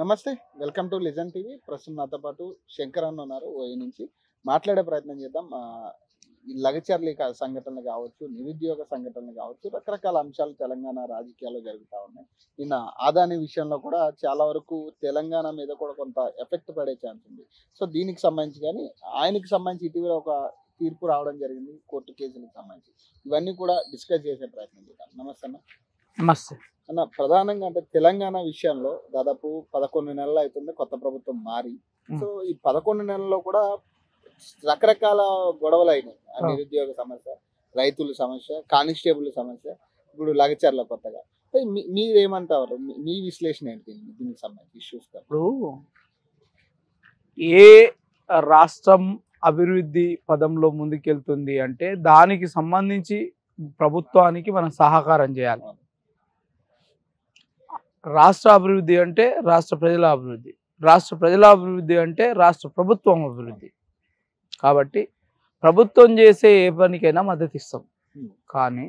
నమస్తే, welcome to listen TV. ప్రస్తుతం నాతో పాటు శంకర్ అన్న ఉన్నారు. ఓయి నుంచి మాట్లాడే ప్రయత్నం చేద్దాం. ఈ లగచర్లి సంఘటనలు కావచ్చు, నిరుద్యోగ సంఘటనలు కావచ్చు, రకరకాల అంశాలు తెలంగాణ రాజకీయాల్లో జరుగుతూ ఉన్నాయి. నిన్న ఆదాని విషయంలో కూడా చాలా వరకు తెలంగాణ మీద కూడా కొంత ఎఫెక్ట్ పడే ఛాన్స్ ఉంది. సో దీనికి సంబంధించి కానీ ఆయనకి సంబంధించి ఇటీవల ఒక తీర్పు రావడం జరిగింది కోర్టు కేసులకు సంబంధించి. ఇవన్నీ కూడా డిస్కస్ చేసే ప్రయత్నం చేద్దాం. నమస్తే అన్న. నమస్తే అన్న, ప్రధానంగా అంటే తెలంగాణ విషయంలో దాదాపు 11 నెలలు అవుతుంది కొత్త ప్రభుత్వం మారి. సో ఈ 11 నెలల్లో కూడా రకరకాల గొడవలు అయినాయి. నిరుద్యోగ సమస్య, రైతుల సమస్య, కానిస్టేబుల్ సమస్య, ఇప్పుడు లగచర్ల కొత్తగా. మీరేమంటారు? మీ విశ్లేషణ ఏంటి దీనికి సంబంధించి ఇష్యూస్? ఇప్పుడు ఏ రాష్ట్రం అభివృద్ధి పదంలో ముందుకెళ్తుంది అంటే దానికి సంబంధించి ప్రభుత్వానికి మనం సహకారం చేయాలి. రాష్ట్ర అభివృద్ధి అంటే రాష్ట్ర ప్రజల అభివృద్ధి, రాష్ట్ర ప్రజల అభివృద్ధి అంటే రాష్ట్ర ప్రభుత్వం అభివృద్ధి. కాబట్టి ప్రభుత్వం చేసే ఏ పనికైనా మద్దతు ఇస్తాం. కానీ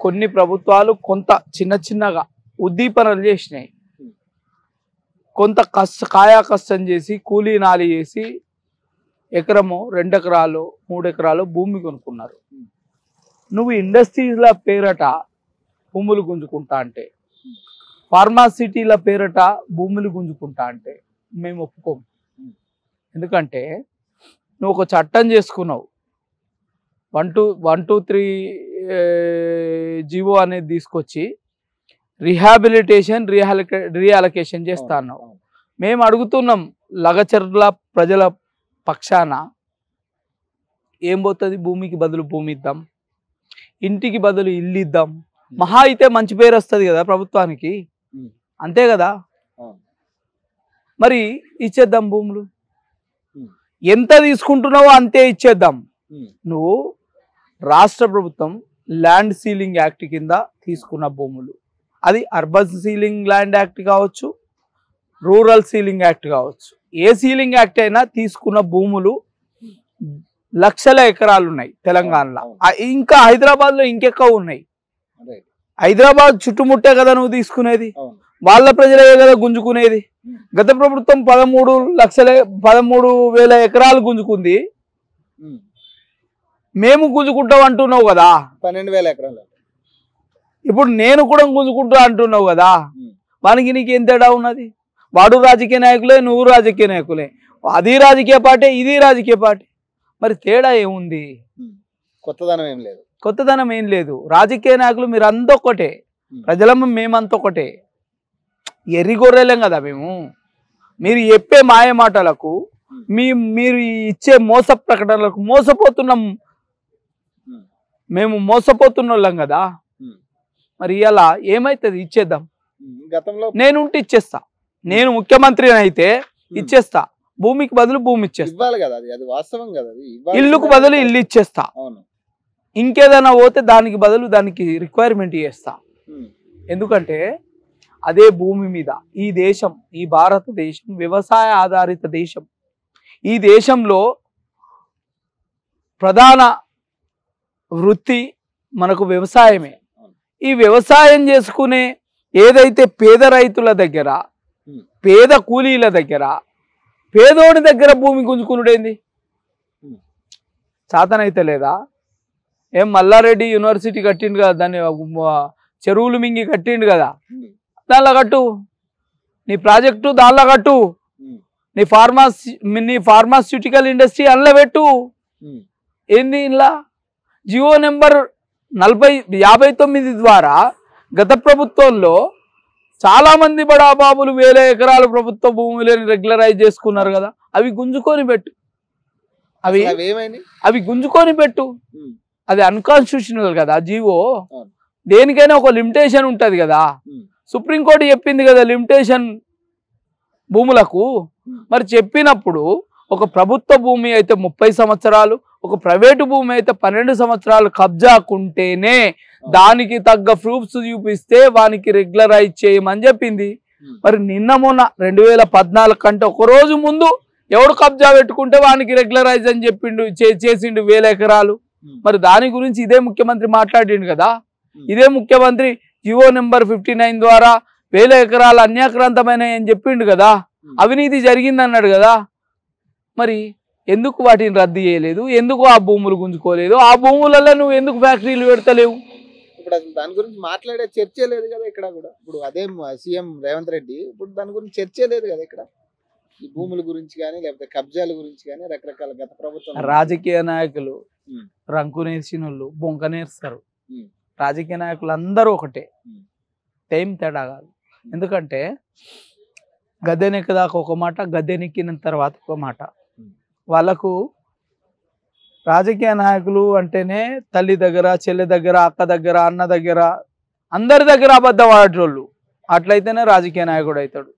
కొన్ని ప్రభుత్వాలు కొంత చిన్నగా ఉద్దీపనలు చేసినాయి. కొంత కాయకష్టం చేసి కూలీ నాలి చేసి ఎకరమో 2 ఎకరాలు 3 ఎకరాలు భూమి కొనుక్కున్నారు. నువ్వు ఇండస్ట్రీల పేరట భూములు గుంజుకుంటా అంటే, ఫార్మాసిటీల పేరట భూములు గుంజుకుంటా అంటే మేము ఒప్పుకోము. ఎందుకంటే నువ్వు ఒక చట్టం చేసుకున్నావు, 123 జీవో అనేది తీసుకొచ్చి రీఅలొకేషన్ చేస్తా అన్నావు. మేము అడుగుతున్నాం, లగచర్ల ప్రజల పక్షాన ఏం పోతుంది? భూమికి బదులు భూమి ఇద్దాం, ఇంటికి బదులు ఇల్లు ఇద్దాం. మహా అయితే మంచి పేరు వస్తుంది కదా ప్రభుత్వానికి, అంతే కదా? మరి ఇచ్చేద్దాం భూములు, ఎంత తీసుకుంటున్నావో అంతే ఇచ్చేద్దాం. నువ్వు రాష్ట్ర ప్రభుత్వం ల్యాండ్ సీలింగ్ యాక్ట్ కింద తీసుకున్న భూములు, అది అర్బన్ సీలింగ్ ల్యాండ్ యాక్ట్ కావచ్చు, రూరల్ సీలింగ్ యాక్ట్ కావచ్చు, ఏ సీలింగ్ యాక్ట్ అయినా తీసుకున్న భూములు లక్షల ఎకరాలు ఉన్నాయి తెలంగాణలో. ఇంకా హైదరాబాద్లో ఇంకెక్కువ ఉన్నాయి. హైదరాబాద్ చుట్టుముట్టే కదా నువ్వు తీసుకునేది, వాళ్ళ ప్రజలే కదా గుంజుకునేది. గత ప్రభుత్వం 13,00,000 ఎకరాలు గుంజుకుంది, మేము గుంజుకుంటాం అంటున్నావు కదా. 12,000 ఎకరాలు ఇప్పుడు నేను కూడా గుంజుకుంటా అంటున్నావు కదా. వానికి నీకేం తేడా ఉన్నది? వాడు రాజకీయ నాయకులే, నువ్వు రాజకీయ నాయకులే, అది రాజకీయ పార్టీ, ఇది రాజకీయ పార్టీ. మరి తేడా ఏముంది? కొత్తదనం ఏం లేదు, కొత్తదనం ఏం లేదు. రాజకీయ నాయకులు మీరు అంతా ఒకటే, ప్రజలమ్మ మేమంతా ఒకటే. ఎర్రి గొర్రెలేం కదా మేము. మీరు చెప్పే మాయ మాటలకు, మీరు ఇచ్చే మోస ప్రకటనలకు మోసపోతున్నాం, మేము మోసపోతున్న వాళ్ళం కదా. మరి ఇలా ఏమైతుంది? ఇచ్చేద్దాం. గతంలో నేను ఉంటే ఇచ్చేస్తా, నేను ముఖ్యమంత్రి అయితే ఇచ్చేస్తా, భూమికి బదులు భూమి ఇచ్చేస్తా. ఇవ్వాలి కదా, అది వాస్తవం కదా. ఇల్లుకు బదులు ఇల్లు ఇచ్చేస్తా. ఇంకేదైనా పోతే దానికి బదులు దానికి రిక్వైర్మెంట్ చేస్తా. ఎందుకంటే అదే భూమి మీద ఈ దేశం, ఈ భారతదేశం వ్యవసాయ ఆధారిత దేశం. ఈ దేశంలో ప్రధాన వృత్తి మనకు వ్యవసాయమే. ఈ వ్యవసాయం చేసుకునే ఏదైతే పేద రైతుల దగ్గర, పేద కూలీల దగ్గర, పేదోడి దగ్గర భూమి గుంజుకునుడేంది? చాతనైతే లేదా? ఏం మల్లారెడ్డి యూనివర్సిటీ కట్టిండు కదా, దాన్ని చెరువులు మింగి కట్టిండు కదా, దానిలో కట్టు. నీ ప్రాజెక్టు దానిలో కట్టు. నీ ఫార్మాస్యూటికల్ ఇండస్ట్రీ అందులో పెట్టు. ఏంది ఇలా? జియో నెంబర్ 59 ద్వారా గత ప్రభుత్వంలో చాలా మంది బడాబాబులు 1000 ఎకరాల ప్రభుత్వ భూములను రెగ్యులరైజ్ చేసుకున్నారు కదా, అవి గుంజుకొని పెట్టు. అవి గుంజుకొని పెట్టు. అది అన్కాన్స్టిట్యూషనల్ కదా జీవో. దేనికైనా ఒక లిమిటేషన్ ఉంటుంది కదా. సుప్రీంకోర్టు చెప్పింది కదా లిమిటేషన్ భూములకు. మరి చెప్పినప్పుడు ఒక ప్రభుత్వ భూమి అయితే 30 సంవత్సరాలు, ఒక ప్రైవేటు భూమి అయితే 12 సంవత్సరాలు కబ్జాకుంటేనే దానికి తగ్గ ప్రూఫ్స్ చూపిస్తే వానికి రెగ్యులరైజ్ చేయమని చెప్పింది. మరి నిన్న మొన్న 2014 కంటే ఒక రోజు ముందు ఎవడు కబ్జా పెట్టుకుంటే వానికి రెగ్యులరైజ్ అని చెప్పిండు, చేసిండు 1000 ఎకరాలు. మరి దాని గురించి ఇదే ముఖ్యమంత్రి మాట్లాడిండు కదా. ఇదే ముఖ్యమంత్రి జివో నెంబర్ 59 ద్వారా 1000 ఎకరాలు అన్యాక్రాంతమైనవి అని చెప్పిండు కదా, అవినీతి జరిగింది అన్నాడు కదా. మరి ఎందుకు వాటిని రద్దు చేయలేదు, ఎందుకు ఆ భూములు గుంజుకోలేదు, ఆ భూములలో నువ్వు ఎందుకు ఫ్యాక్టరీలు పెడతలేవు? ఇప్పుడు అసలు దాని గురించి మాట్లాడే చర్చే లేదు కదా ఇక్కడ కూడా. ఇప్పుడు అదే సీఎం రేవంత్ రెడ్డి ఇప్పుడు దాని గురించి చర్చే లేదు కదా ఇక్కడ. ఈ భూముల గురించి కానీ లేకపోతే కబ్జాల గురించి కానీ రకరకాల గత ప్రభుత్వం రాజకీయ నాయకులు రంకు నేర్చినోళ్ళు బొంక నేర్స్తారు. రాజకీయ నాయకులు అందరూ ఒకటే, టైం తేడా కాదు. ఎందుకంటే గద్దెనెక్కదాకా ఒక మాట, గద్దెనెక్కిన తర్వాత ఒక మాట. వాళ్ళకు రాజకీయ నాయకులు అంటేనే తల్లి దగ్గర, చెల్లి దగ్గర, అక్క దగ్గర, అన్న దగ్గర, అందరి దగ్గర అబద్ధం ఆడేటోళ్ళు. అట్లయితేనే రాజకీయ నాయకుడు అవుతాడు,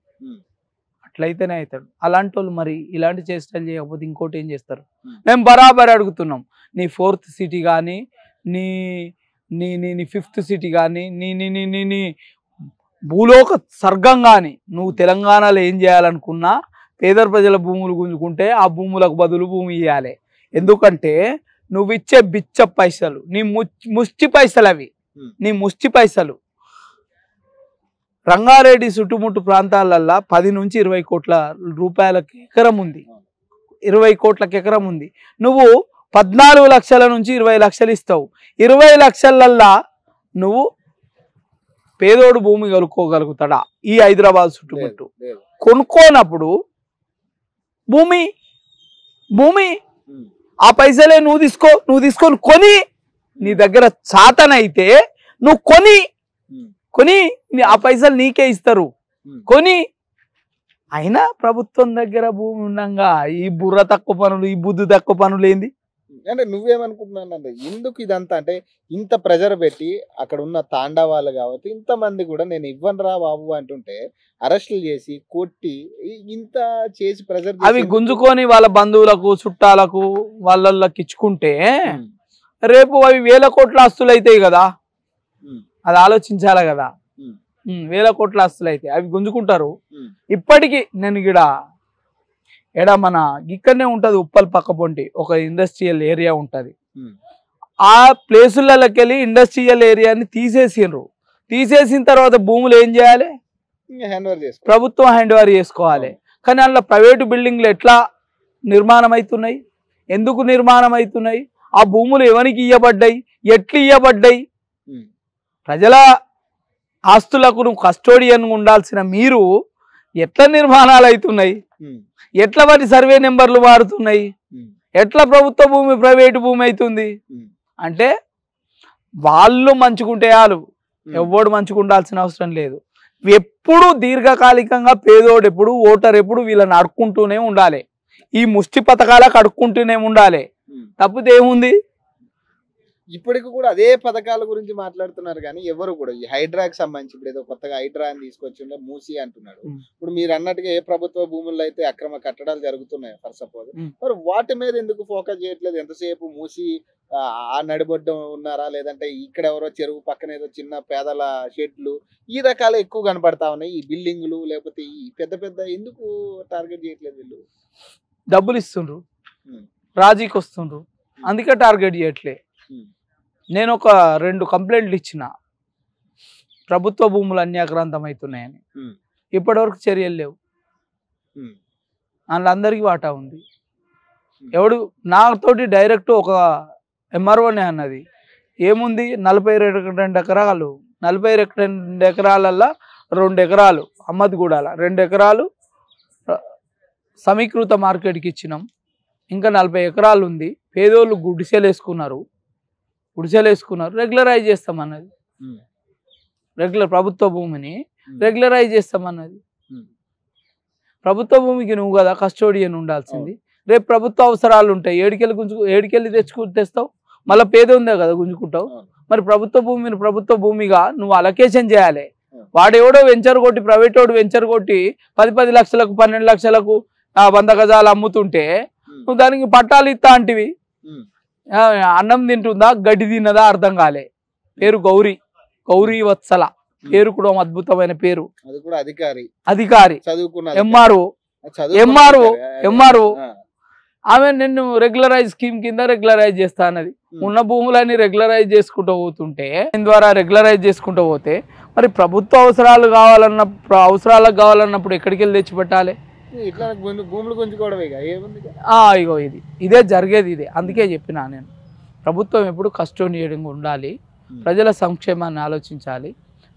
అట్లయితేనే అవుతాడు. అలాంటి వాళ్ళు మరి ఇలాంటి చేష్టలు చేయకపోతే ఇంకోటి ఏం చేస్తారు? మేము బరాబర్ అడుగుతున్నాం. నీ 4th సిటీ కానీ, నీ నీ నీ 5th సిటీ కానీ, నీ నీ నీ నీ నీ భూలోక స్వర్గం కానీ నువ్వు తెలంగాణలో ఏం చేయాలనుకున్నా పేద ప్రజల భూములు గుంజుకుంటే ఆ భూములకు బదులు భూమి ఇవ్వాలి. ఎందుకంటే నువ్వు ఇచ్చే బిచ్చ పైసలు, నీ ముష్టి పైసలు, అవి నీ ముష్టి పైసలు. రంగారెడ్డి చుట్టుముట్టు ప్రాంతాలల్లో 10 నుంచి 20 కోట్ల రూపాయలకి ఎకరం ఉంది, 20 కోట్లకి ఎకరం ఉంది. నువ్వు 14 లక్షల నుంచి 20 లక్షలు ఇస్తావు. 20 లక్షలల్లా నువ్వు పేదోడు భూమి కొనుక్కోగలుగుతాడా? ఈ హైదరాబాద్ చుట్టుముట్టు కొనుక్కోనప్పుడు భూమి భూమి ఆ పైసలే నువ్వు తీసుకొని కొని నీ దగ్గర చాతనైతే నువ్వు కొని ఆ పైసలు నీకే ఇస్తారు కొని. అయినా ప్రభుత్వం దగ్గర భూమి ఉండగా ఈ బుర్ర తక్కువ పనులు, ఈ బుద్ధి తక్కువ పనులు ఏంది? అంటే నువ్వేమనుకుంటున్నావు అంటే ఎందుకు ఇదంతా, అంటే ఇంత ప్రెజర్ పెట్టి అక్కడ ఉన్న తాండవాళ్ళు కావచ్చు ఇంతమంది కూడా నేను ఇవ్వనురా బాబు అంటుంటే అరెస్టులు చేసి కొట్టి ఇంత చేసి ప్రెజర్ అవి గుంజుకొని వాళ్ళ బంధువులకు, చుట్టాలకు, వాళ్ళకి ఇచ్చుకుంటే రేపు అవి 1000 కోట్ల ఆస్తులు అవుతాయి కదా. అది ఆలోచించాలి కదా. 1000 కోట్ల ఆస్తులు అయితే అవి గుంజుకుంటారు. ఇప్పటికీ నేను ఎడ మన ఇక్కడనే ఉంటుంది, ఉప్పల్ పక్క పొంటి ఒక ఇండస్ట్రియల్ ఏరియా ఉంటుంది. ఆ ప్లేసులకి వెళ్ళి ఇండస్ట్రియల్ ఏరియాని తీసేసిన తర్వాత భూములు ఏం చేయాలి? ప్రభుత్వం హ్యాండ్ ఓవర్ చేసుకోవాలి. కానీ అందులో ప్రైవేటు బిల్డింగ్లు ఎట్లా నిర్మాణం అవుతున్నాయి, ఎందుకు నిర్మాణం అవుతున్నాయి, ఆ భూములు ఎవరికి ఇవ్వబడ్డాయి, ఎట్లు ఇవ్వబడ్డాయి? ప్రజల ఆస్తులకు నువ్వు కస్టోడియన్ ఉండాల్సిన మీరు ఎట్లా నిర్మాణాలు అవుతున్నాయి, ఎట్లా వాటి సర్వే నెంబర్లు మారుతున్నాయి, ఎట్లా ప్రభుత్వ భూమి ప్రైవేటు భూమి అవుతుంది? అంటే వాళ్ళు మంచుకుంటే చాలు, ఎవడు మంచుకుండాల్సిన అవసరం లేదు. ఎప్పుడు దీర్ఘకాలికంగా పేదోడు ఎప్పుడు, ఓటర్ ఎప్పుడు వీళ్ళని అడుక్కుంటూనే ఉండాలి, ఈ ముష్టి పథకాలకు అడుక్కుంటూనే ఉండాలి. తప్పితే ఏముంది? ఇప్పటికి కూడా అదే పథకాల గురించి మాట్లాడుతున్నారు కానీ ఎవరు కూడా ఈ హైడ్రాకి సంబంధించి ఇప్పుడు ఏదో కొత్తగా హైడ్రా అని తీసుకొచ్చిండే మూసి అంటున్నాడు. ఇప్పుడు మీరు అన్నట్టుగా ఏ ప్రభుత్వ భూముల్లో అయితే అక్రమ కట్టడాలు జరుగుతున్నాయి ఫర్ సపోజ్, మరి వాటి మీద ఎందుకు ఫోకస్ చేయట్లేదు? ఎంతసేపు మూసి ఆ నడిబొడ్డం ఉన్నారా, లేదంటే ఇక్కడ ఎవరో చెరువు పక్కన ఏదో చిన్న పేదల షెడ్లు ఈ రకాలు ఎక్కువ కనపడతా ఉన్నాయి, ఈ బిల్డింగ్లు లేకపోతే ఈ పెద్ద పెద్ద ఎందుకు టార్గెట్ చేయట్లేదు? వీళ్ళు డబ్బులు ఇస్తుండ్రు, రాజీకి వస్తుండ్రు, అందుకే టార్గెట్ చేయట్లే. నేను ఒక 2 కంప్లైంట్లు ఇచ్చిన, ప్రభుత్వ భూములు అన్యాక్రాంతం అవుతున్నాయని. ఇప్పటివరకు చర్యలు లేవు. అందులో అందరికీ వాటా ఉంది. ఎవడు నాతోటి డైరెక్ట్ ఒక ఎంఆర్ఓనే అన్నది, ఏముంది 42 ఎకరాలు, 42 ఎకరాలల్లో 2 ఎకరాలు అమ్మద్గూడాల, 2 ఎకరాలు సమీకృత మార్కెట్కి ఇచ్చినాం, ఇంకా 40 ఎకరాలు ఉంది. పేదోళ్ళు గుడిసెలేసుకున్నారు, రెగ్యులరైజ్ చేస్తామన్నది. ప్రభుత్వ భూమిని రెగ్యులరైజ్ చేస్తామన్నది. ప్రభుత్వ భూమికి నువ్వు కదా కస్టోడియన్ ఉండాల్సింది. రేపు ప్రభుత్వ అవసరాలు ఉంటాయి, ఏడికెళ్ళి తెస్తావు, మళ్ళీ పేద ఉందే కదా గుంజుకుంటావు. మరి ప్రభుత్వ భూమిగా నువ్వు అలొకేషన్ చేయాలి. వాడెవడో వెంచర్ కొట్టి, ప్రైవేట్ వాడు వెంచర్ కొట్టి 10 లక్షలకు 12 లక్షలకు 100 గజాలు అమ్ముతుంటే నువ్వు దానికి పట్టాలు ఇస్తా అంటివి. అన్నం తింటుందా, గడ్డి తిన్నదా అర్థం కాలే. పేరు గౌరీ వత్సల, పేరు కూడా అద్భుతమైన పేరు. అధికారి ఎంఆర్ఓ ఆమె నిన్ను రెగ్యులరైజ్ స్కీమ్ కింద రెగ్యులరైజ్ చేస్తా అన్నది. ఉన్న భూములన్నీ రెగ్యులరైజ్ చేసుకుంటూ పోతుంటే, దీని ద్వారా రెగ్యులరైజ్ చేసుకుంటూ పోతే మరి ప్రభుత్వ అవసరాలకు కావాలన్నప్పుడు ఎక్కడికి వెళ్ళి తెచ్చి పెట్టాలి? ఇట్లా భూములు గుంజుకోవడమే ఏముంది. ఇగో ఇదే జరిగేది ఇదే. అందుకే చెప్పినా నేను, ప్రభుత్వం ఎప్పుడు కస్టోడియన్గా ఉండాలి, ప్రజల సంక్షేమాన్ని ఆలోచించాలి,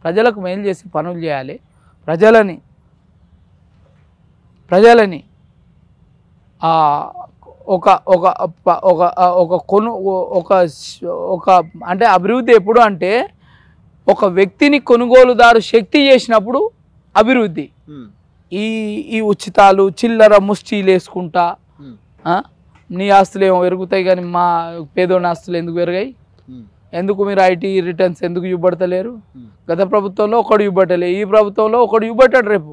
ప్రజలకు మేలు చేసి పనులు చేయాలి, ప్రజలని ఒక ఒక ఒక ఒక కొను ఒక ఒక అంటే అభివృద్ధి ఎప్పుడు అంటే ఒక వ్యక్తిని కొనుగోలుదారు శక్తి చేసినప్పుడు అభివృద్ధి. ఈ ఉచితాలు చిల్లర ముష్టిలు వేసుకుంటా నీ ఆస్తులు ఏమో పెరుగుతాయి కానీ మా పేదోని ఆస్తులు ఎందుకు పెరిగాయి? ఎందుకు మీరు ఐటీ రిటర్న్స్ ఎందుకు చూపెడతలేరు? గత ప్రభుత్వంలో ఒకడు చూపెట్టలే, ఈ ప్రభుత్వంలో ఒకడు చూపెట్టాడు, రేపు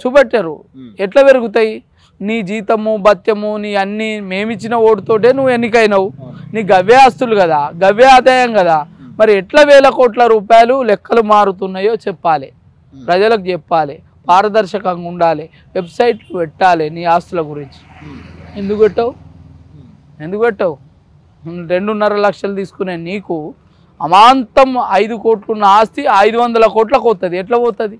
చూపెట్టారు. ఎట్లా పెరుగుతాయి? నీ జీతము భత్యము నీ అన్ని మేమిచ్చిన ఓటుతోటే నువ్వు ఎన్నికైనావు, నీ గవ్వే ఆస్తులు కదా, గవ్వే ఆదాయం కదా. మరి ఎట్లా వేల కోట్ల రూపాయలు లెక్కలు మారుతున్నాయో చెప్పాలి, ప్రజలకు చెప్పాలి, పారదర్శకంగా ఉండాలి, వెబ్సైట్లు పెట్టాలి నీ ఆస్తుల గురించి. ఎందుకు పెట్టావు? 2.5 లక్షలు తీసుకునే నీకు అమాంతం 5 కోట్లు ఉన్న ఆస్తి 500 కోట్లకు పోతుంది. ఎట్లా పోతుంది?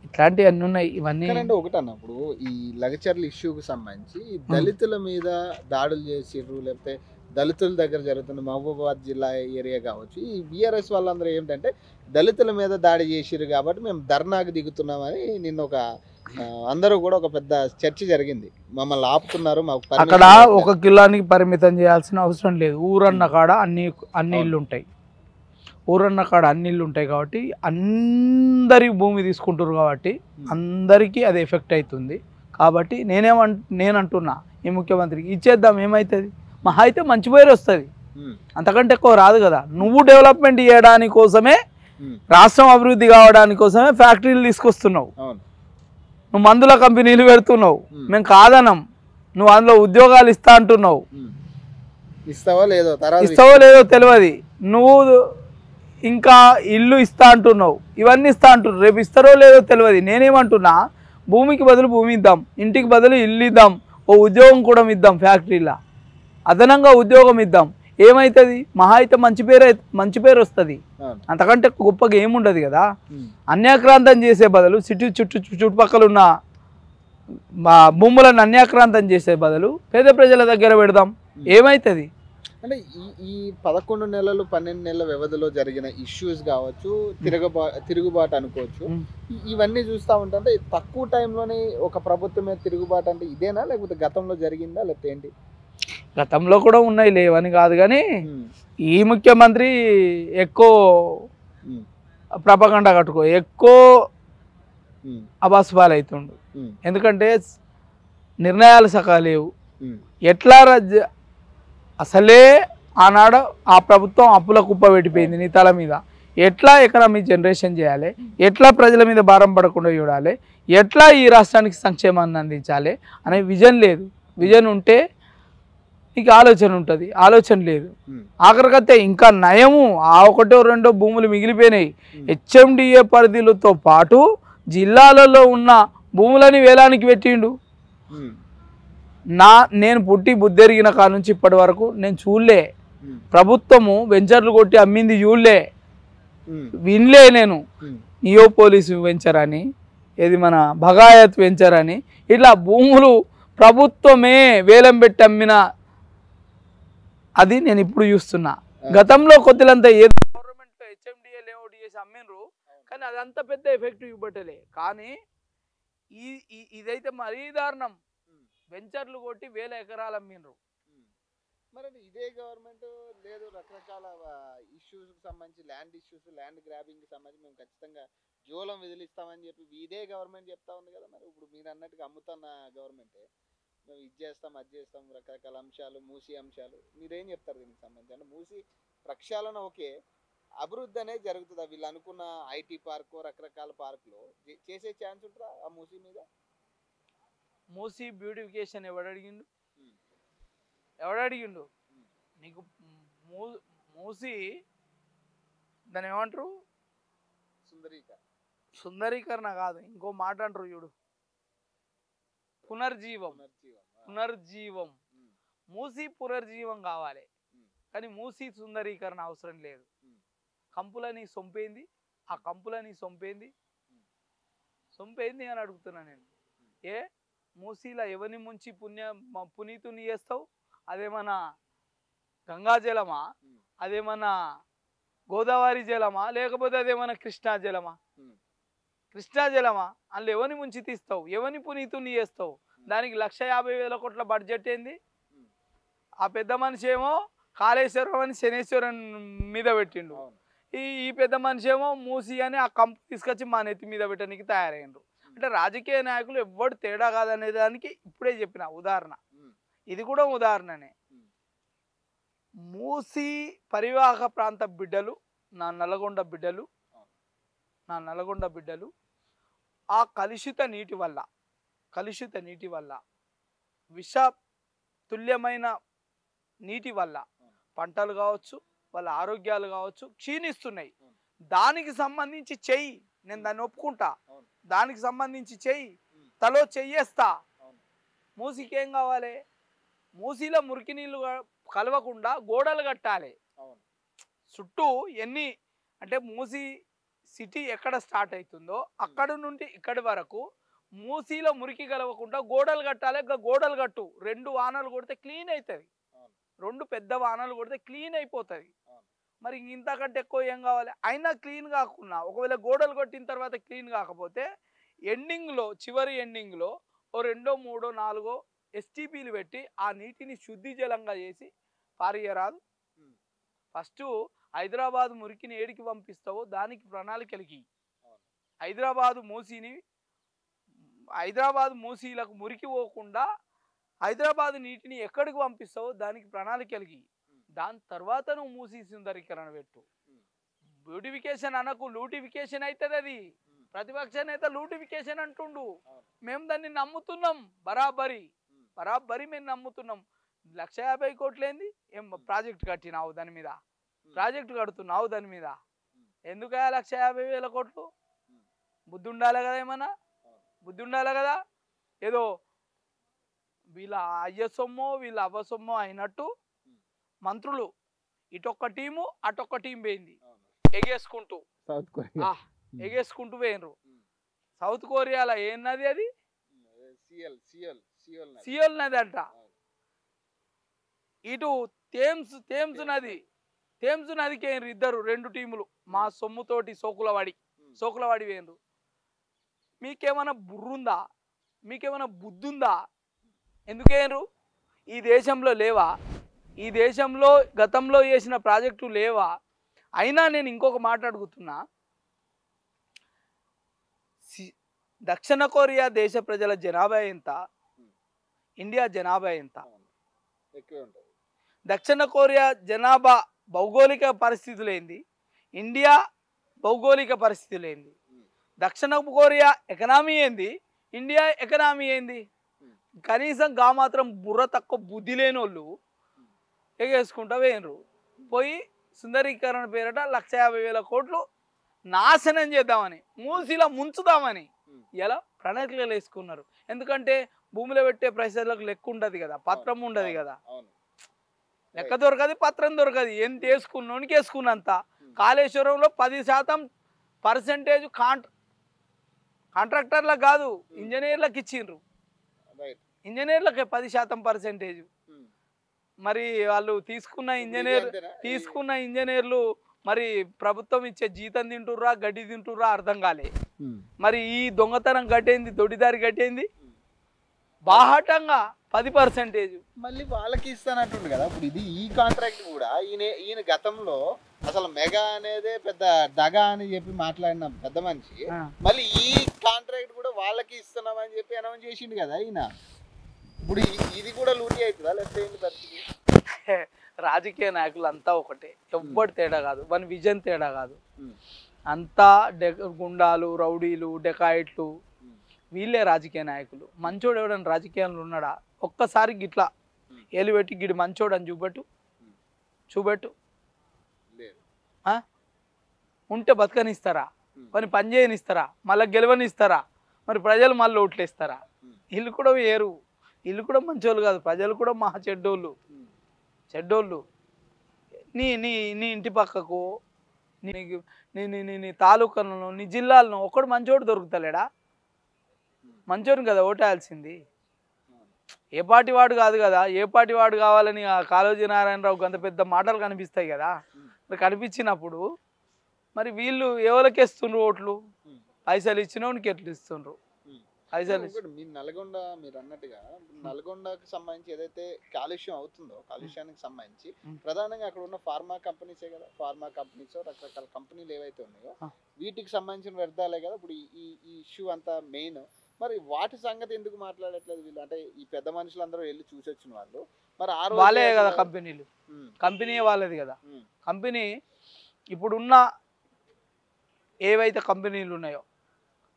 ఇట్లాంటివి అన్నీ ఉన్నాయి. ఇవన్నీ ఒకటి అన్నప్పుడు ఈ లగచర్ల ఇష్యూకి సంబంధించి దళితుల మీద దాడులు చేసిర్రు, లేకపోతే దళితుల దగ్గర జరుగుతున్న మహబూబాబాద్ జిల్లా ఏరియా కావచ్చు, ఈ బీఆర్ఎస్ వాళ్ళందరూ ఏంటంటే దళితుల మీద దాడి చేసిర్రు కాబట్టి మేము ధర్నాకు దిగుతున్నామని నిన్న ఒక అందరూ కూడా ఒక పెద్ద చర్చ జరిగింది. మమ్మల్ని ఆపుతున్నారు, మాకు అక్కడ 1 కిలోనికి పరిమితం చేయాల్సిన అవసరం లేదు. ఊరన్న కాడ అన్ని ఇల్లు ఉంటాయి. ఊరన్న కాడ అన్ని ఇల్లు ఉంటాయి కాబట్టి అందరి భూమి తీసుకుంటారు కాబట్టి అందరికీ అది ఎఫెక్ట్ అవుతుంది. కాబట్టి నేను అంటున్నా ఈ ముఖ్యమంత్రికి ఇచ్చేద్దాం, ఏమవుతుంది? మహా అయితే మంచి పేరు వస్తుంది, అంతకంటే ఎక్కువ రాదు కదా. నువ్వు డెవలప్మెంట్ చేయడానికి కోసమే, రాష్ట్రం అభివృద్ధి కావడానికి కోసమే ఫ్యాక్టరీలు తీసుకొస్తున్నావు, నువ్వు మందుల కంపెనీలు పెడుతున్నావు, మేము కాదనం. నువ్వు అందులో ఉద్యోగాలు ఇస్తా అంటున్నావు, ఇస్తావో లేదో తెలియదు. నువ్వు ఇంకా ఇల్లు ఇస్తా అంటున్నావు, ఇవన్నీ ఇస్తా అంటున్నావు, రేపు ఇస్తారో లేదో తెలియదు. నేనేమంటున్నా, భూమికి బదులు భూమి ఇద్దాం, ఇంటికి బదులు ఇల్లు ఇద్దాం, ఓ ఉద్యోగం కూడా ఇద్దాం, ఫ్యాక్టరీలా అదనంగా ఉద్యోగం ఇద్దాం. ఏమవుతుంది? మహా అయితే మంచి పేరు వస్తుంది, అంతకంటే గొప్పగా ఏముండదు కదా. అన్యాక్రాంతం చేసే బదులు చుట్టుపక్కల ఉన్న భూములను అన్యాక్రాంతం చేసే బదులు పేద ప్రజల దగ్గర పెడదాం, ఏమవుతుంది? అంటే ఈ 11 నెలలు 12 నెలల వ్యవధిలో జరిగిన ఇష్యూస్ కావచ్చు, తిరుగుబాటు అనుకోవచ్చు, ఇవన్నీ చూస్తూ ఉంటే తక్కువ టైంలోనే ఒక ప్రభుత్వం మీద తిరుగుబాటు అంటే ఇదేనా, లేకపోతే గతంలో జరిగిందా, లేకపోతే ఏంటి? గతంలో కూడా ఉన్నాయి, లేవని కాదు. కానీ ఈ ముఖ్యమంత్రి ఎక్కువ ప్రపగండ కట్టుకో, ఎక్కువ అబాసుపాలు అవుతుండు. ఎందుకంటే నిర్ణయాలు సకా లేవు. ఎట్లా అసలే ఆనాడు ఆ ప్రభుత్వం అప్పుల కుప్ప పెట్టిపోయింది నీ తల మీద. ఎట్లా ఎకనామిక్ జనరేషన్ చేయాలి, ఎట్లా ప్రజల మీద భారం పడకుండా చూడాలి, ఎట్లా ఈ రాష్ట్రానికి సంక్షేమాన్ని అందించాలి అనే విజన్ లేదు. విజన్ ఉంటే నీకు ఆలోచన ఉంటుంది, ఆలోచన లేదు. ఆఖరికైతే ఇంకా నయము, ఆ 1-2 భూములు మిగిలిపోయినాయి. హెచ్ఎండిఏ పరిధిలతో పాటు జిల్లాలలో ఉన్న భూములని వేలానికి పెట్టిండు. నేను పుట్టి బుద్ధెరిగిన కాడ నుంచి ఇప్పటి వరకు నేను చూడలే, ప్రభుత్వము వెంచర్లు కొట్టి అమ్మింది చూడలే, వినలే. నేను నియోపోలిస్ వెంచర్ అని, ఇది మన భగాయత్ వెంచర్ అని, ఇట్లా భూములు ప్రభుత్వమే వేలం పెట్టి అమ్మిన అది నేను ఇప్పుడు చూస్తున్నా. గతంలో కొద్దిలంతా ఏదో గవర్నమెంట్ హెచ్ఎండిఏ లేఅవుట్ చేసి అమ్మినరు, కానీ అదంతా పెద్ద ఎఫెక్టివ్ ఇవ్వటలే. కానీ ఇదైతే మరీ దారుణం, వెంచర్లు కొట్టి 1000 ఎకరాలు అమ్మినరు. మరి ఇదే గవర్నమెంట్ లేదు, రకరకాల ఇష్యూస్కి సంబంధించి ల్యాండ్ ఇష్యూస్, ల్యాండ్ గ్రాబింగ్కి సంబంధించి మేము ఖచ్చితంగా జోలం విదిలిస్తామని చెప్పి ఇదే గవర్నమెంట్ చెప్తా ఉంది కదా. మరి ఇప్పుడు మీరు అన్నట్టుగా అమ్ముతున్న గవర్నమెంటే, మేము ఇది చేస్తాం అది చేస్తాం, రకరకాల అంశాలు, మూసి అంశాలు, మీరేం చెప్తారు దీనికి సంబంధించి? అంటే మూసి ప్రక్షాళన ఓకే, అభివృద్ధి అనేది జరుగుతుందా? వీళ్ళు అనుకున్న ఐటీ పార్కు, రకరకాల పార్కులో చేసే ఛాన్స్ ఉంటుందా ఆ మూసి మీద? మూసి బ్యూటిఫికేషన్ ఎవడడిగిండు నీకు? మూసి దాని ఏమంటారు, సుందరీకరణ కాదు, ఇంకో మాట అంటారు చూడు, పునర్జీవం. మూసి పునర్జీవం కావాలి, కానీ మూసి సుందరీకరణ అవసరం లేదు. కంపులని సొంపేంది, ఆ కంపులని సొంపేంది అని అడుగుతున్నా నేను. ఏ మూసీల ఎవరిని ముంచి పునీతుని చేస్తావు? అదేమన్నా గంగా జలమా, అదేమన్నా గోదావరి జలమా, లేకపోతే అదేమన్నా కృష్ణా జలమా? కృష్ణా జలమా? అందులో ఎవరిని ముంచి తీస్తావు? ఎవరిని పునీతుని చేస్తావు? దానికి 1,50,000 కోట్ల బడ్జెట్ ఏంది? ఆ పెద్ద మనిషి ఏమో కాళేశ్వరం అని శనేశ్వరం మీద పెట్టిండు. ఈ పెద్ద మనిషి ఏమో మూసి అని ఆ కంపు తీసుకొచ్చి మా నెత్తి మీద పెట్టడానికి తయారైండ్రు. అంటే రాజకీయ నాయకులు ఎవ్వడు తేడా కాదనే దానికి ఇప్పుడే చెప్పిన ఉదాహరణ. ఇది కూడా ఉదాహరణనే. మూసి పరివాహక ప్రాంత బిడ్డలు, నా నల్గొండ బిడ్డలు ఆ కలుషిత నీటి వల్ల విష తుల్యమైన నీటి వల్ల పంటలు కావచ్చు, వాళ్ళ ఆరోగ్యాలు కావచ్చు క్షీణిస్తున్నాయి. దానికి సంబంధించి చెయ్యి, నేను దాన్ని ఒప్పుకుంటా. దానికి సంబంధించి చెయ్యి, తలో చెయ్యేస్తా. మూసికి ఏం కావాలి? మూసిలో మురికి నీళ్ళు కలవకుండా గోడలు కట్టాలి చుట్టూ. ఎన్ని అంటే మూసి సిటీ ఎక్కడ స్టార్ట్ అవుతుందో అక్కడ నుండి ఇక్కడి వరకు మూసిలో మురికి కలవకుండా గోడలు కట్టాలి. గోడలు కట్టు, 2 వానలు కొడితే క్లీన్ అవుతుంది. 2 పెద్ద వానలు కొడితే క్లీన్ అయిపోతుంది. మరి ఇంతకంటే ఎక్కువ ఏం కావాలి? అయినా క్లీన్ కాకుండా ఒకవేళ గోడలు కొట్టిన తర్వాత క్లీన్ కాకపోతే చివరి ఎండింగ్లో ఓ 2, 3, 4 STPలు పెట్టి ఆ నీటిని శుద్ధి జలంగా చేసి పారియరాదు. ఫస్ట్ హైదరాబాద్ మురికిని ఏడికి పంపిస్తావో దానికి ప్రణాళికలకి. హైదరాబాద్ మూసీలకు మురికి పోకుండా హైదరాబాద్ నీటిని ఎక్కడికి పంపిస్తావో దానికి ప్రణాళికలకి. దాని తర్వాత నువ్వు మూసీ సుందరీకరణ పెట్టు. బ్యూటిఫికేషన్ అనకు, లూటిఫికేషన్ అవుతుంది. అది ప్రతిపక్ష నేత లూటిఫికేషన్ అంటుండు. మేము దాన్ని నమ్ముతున్నాం. బరాబరి మేము నమ్ముతున్నాం. 1,50,000 కోట్లు ఏంది? ఏం ప్రాజెక్ట్ కట్టినావు దాని మీద? ప్రాజెక్టు కడుతున్నావు దాని మీద? ఎందుకు 1,50,000 కోట్లు? బుద్ధి ఉండాలి కదా, ఏమన్నా బుద్ధి ఉండాలి కదా. ఏదో వీళ్ళ అయ్య సొమ్మో వీళ్ళ అవ్వ సొమ్మో అయినట్టు మంత్రులు ఇటొక్క టీము అటొక్క టీం పోయింది ఎగేసుకుంటూ పోయినరు. సౌత్ కొరియాలో ఏం నది అది? సియోల్ నది అంట. ఇటు థేమ్స్ నదికి వేయరు ఇద్దరు, 2 టీములు. మా సొమ్ముతోటి సోకులవాడి వేయరు. మీకేమైనా బుర్రుందా? మీకేమైనా బుద్ధుందా? ఎందుకేనరు? ఈ దేశంలో లేవా? ఈ దేశంలో గతంలో చేసిన ప్రాజెక్టు లేవా? అయినా నేను ఇంకొక మాట అడుగుతున్నా. దక్షిణ కొరియా దేశ ప్రజల జనాభా ఎంత? ఇండియా జనాభా ఎంత? దక్షిణ కొరియా జనాభా భౌగోళిక పరిస్థితులు ఏంది? ఇండియా భౌగోళిక పరిస్థితులు ఏంది? దక్షిణ కొరియా ఎకనామీ ఏంది? ఇండియా ఎకనామీ ఏంది? కనీసం గా మాత్రం బుర్ర తక్కువ బుద్ధి లేని వాళ్ళు ఎగేసుకుంటా వేయరు. పోయి సుందరీకరణ పేరట 1,50,000 కోట్లు నాశనం చేద్దామని, మూసిలా ముంచుదామని ఇలా ప్రణాళికలు వేసుకున్నారు. ఎందుకంటే భూమిలో పెట్టే ప్రైసర్లకు లెక్క ఉండదు కదా, పత్రం ఉండదు కదా. లెక్క దొరకది, పత్రం దొరకది. ఎంత వేసుకున్నోనికి వేసుకున్నంత. కాళేశ్వరంలో 10% కాంట్రాక్టర్లకు కాదు, ఇంజనీర్లకు ఇచ్చిండ్రు. ఇంజనీర్లకే 10% మరి వాళ్ళు తీసుకున్న ఇంజనీర్లు మరి ప్రభుత్వం ఇచ్చే జీతం తింటుర్రా, గడ్డి తింటుర్రా అర్థం కాలే. మరి ఈ దొంగతనం గట్టేంది, దొడ్డిదారి గట్టేంది బాహటంగా 10%. మళ్ళీ వాళ్ళకి ఇస్తానంటుండు కదా. ఇప్పుడు ఇది ఈ కాంట్రాక్ట్ కూడా ఈయన గతంలో అసలు మెగా అనేదే పెద్ద దగా అని చెప్పి మాట్లాడిన పెద్ద మనిషి మళ్ళీ ఈ కాంట్రాక్ట్ కూడా వాళ్ళకి ఇస్తున్నామని చెప్పి అనౌన్స్ చేసిండు కదా ఈయన. ఇప్పుడు ఇది కూడా లూటీ అవుతుందా లేకపోతే పరిస్థితి? రాజకీయ నాయకులు అంతా ఒకటే, ఎవ్వడి తేడా కాదు, వన్ విజన్ తేడా కాదు. అంతా గుండాలు, రౌడీలు, డెకాయిట్లు, వీళ్ళే రాజకీయ నాయకులు. మంచోడు ఎవడని రాజకీయాల్లో ఉన్నాడా? ఒక్కసారి గిట్లా ఏలు పెట్టి గిడి మంచోడు అని చూపెట్టు. ఉంటే బతకనిస్తారా? పని చేయనిస్తారా? మళ్ళీ గెలవనిస్తారా? మరి ప్రజలు మళ్ళీ ఓట్లేస్తారా? వీళ్ళు కూడా వేరు, వీళ్ళు కూడా మంచోళ్ళు కాదు, ప్రజలు కూడా మహా చెడ్డోళ్ళు. నీ నీ నీ ఇంటి పక్కకు నీకు నీ తాలూకాలను నీ జిల్లాలను ఒకడు మంచోడు దొరుకుతలేడా? మంచోడు కదా ఓటేయాల్సింది. ఏ పార్టీ వాడు కాదు కదా, ఏ పార్టీ వాడు కావాలని ఆ కాళోజీ నారాయణరావుకి అంత పెద్ద మాటలు కనిపిస్తాయి కదా. మరి కనిపించినప్పుడు మరి వీళ్ళు ఎవరికి ఇస్తుండ్రు ఓట్లు? పైసలు ఇచ్చినోనికి ఎట్లు ఇస్తుండ్రు? మీ నల్గొండ మీరు అన్నట్టుగా నల్గొండకు సంబంధించి ఏదైతే కాలుష్యం అవుతుందో కాలుష్యానికి సంబంధించి ప్రధానంగా అక్కడ ఉన్న ఫార్మా కంపెనీసే కదా, ఫార్మా కంపెనీస్ రకరకాల కంపెనీలు ఏవైతే ఉన్నాయో వీటికి సంబంధించిన వ్యర్థాలే కదా ఇప్పుడు ఈ ఇష్యూ అంతా మెయిన్. మరి వాటి సంగతి ఎందుకు మాట్లాడట్లేదు వీళ్ళు? అంటే ఈ పెద్ద మనుషులందరూ వెళ్ళి చూసి వచ్చిన వాళ్ళు మరి వాళ్ళే కదా కంపెనీలు, కంపెనీ వాళ్ళది కదా. కంపెనీ ఇప్పుడున్న ఏవైతే కంపెనీలు ఉన్నాయో